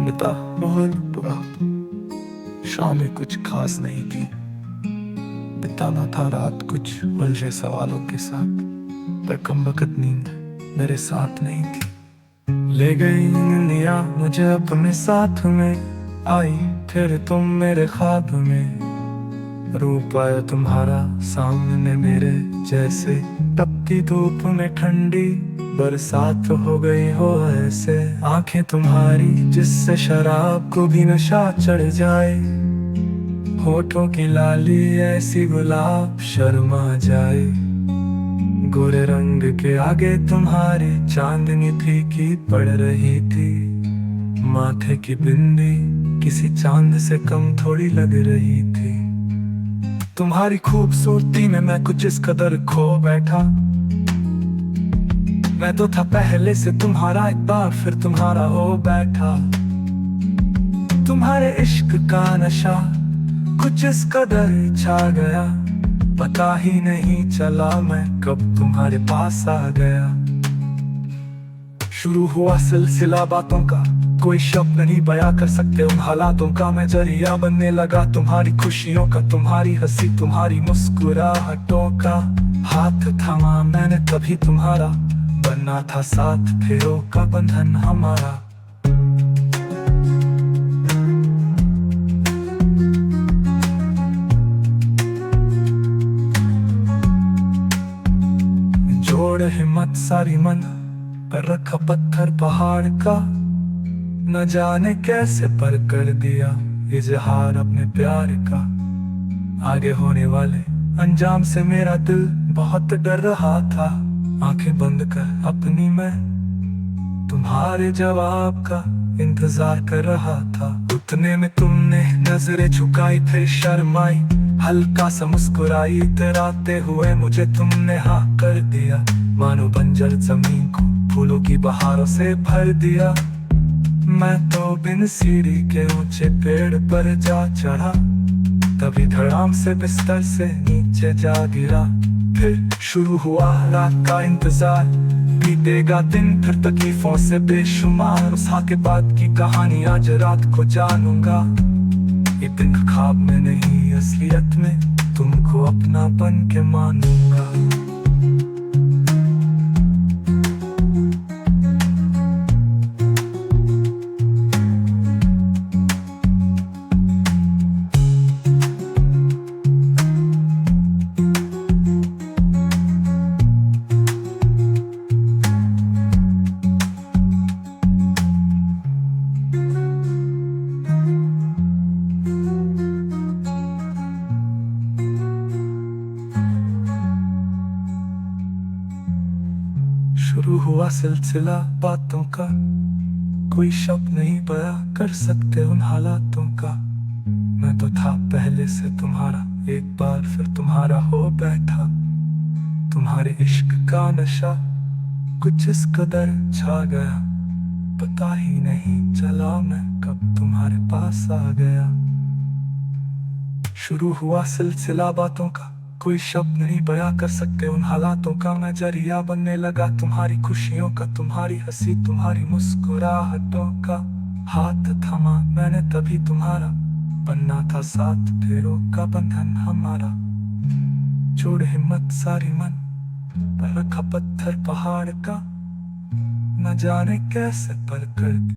बता बहुत बुरा। शामें कुछ खास नहीं थी, बिताना था रात कुछ उलझे सवालों के साथ, पर कमबख्त नींद मेरे साथ नहीं थी। ले गई दुनिया मुझे अपने साथ में, आई फिर तुम मेरे ख्वाब में। रूप आया तुम्हारा सामने मेरे जैसे, तपती धूप में ठंडी बरसात हो गई हो ऐसे। आंखें तुम्हारी जिससे शराब को भी नशा चढ़ जाए, होठों की लाली ऐसी गुलाब शर्मा जाए। गोरे रंग के आगे तुम्हारी चांदनी फीकी पड़ रही थी, माथे की बिंदी किसी चांद से कम थोड़ी लग रही थी। तुम्हारी खूबसूरती में मैं कुछ इस कदर खो बैठा, मैं तो था पहले से तुम्हारा, एक बार फिर तुम्हारा हो बैठा। तुम्हारे इश्क का नशा कुछ इस कदर छा गया, पता ही नहीं चला मैं कब तुम्हारे पास आ गया। शुरू हुआ सिलसिला बातों का, कोई शब्द नहीं बयां कर सकते उन हालातों का। मैं जरिया बनने लगा तुम्हारी खुशियों का, तुम्हारी हंसी तुम्हारी मुस्कुराहटों का। हाथ थामा मैंने तभी तुम्हारा, बनना था साथ फेरों का बंधन हमारा। जोड़ हिम्मत सारी मन पर रखा पत्थर पहाड़ का, न जाने कैसे पर कर दिया इजहार अपने प्यार का। आगे होने वाले अंजाम से मेरा दिल बहुत डर रहा था, आंखें बंद कर अपनी मैं तुम्हारे जवाब का इंतजार कर रहा था। उतने में तुमने नजरें झुकाई फिर शर्माई, हल्का सा मुस्कुराई, इतराते हुए मुझे तुमने हाँ कर दिया। मानो बंजर जमीन को फूलों की बहारों से भर दिया। मैं तो बिन सीढ़ी के ऊंचे पेड़ पर जा चढ़ा, तभी धड़ाम से बिस्तर से नीचे जा गिरा। फिर शुरू हुआ रात का इंतजार, बीतेगा दिन फिर तकलीफों से बेशुमार। उस हाँ के बाद की कहानी आज रात को जानूंगा, एक दिन ख्वाब में नहीं असलियत में तुमको अपना बन के मानूंगा। शुरू हुआ सिलसिला बातों का, कोई शब्द नहीं बयां कर सकते उन हालातों का। मैं तो था पहले से तुम्हारा, एक बार फिर तुम्हारा हो बैठा। तुम्हारे इश्क का नशा कुछ इस कदर छा गया, पता ही नहीं चला मैं कब तुम्हारे पास आ गया। शुरू हुआ सिलसिला बातों का, कोई शब्द नहीं बयां कर सकते उन हालातों का। मैं जरिया बनने लगा तुम्हारी खुशियों का, तुम्हारी हंसी तुम्हारी मुस्कुराहटों का। हाथ थामा मैंने तभी तुम्हारा, बनना था साथ फेरों का बंधन हमारा। जोड़ हिम्मत सारी मन पर रखा पत्थर पहाड़ का, न जाने कैसे पर कर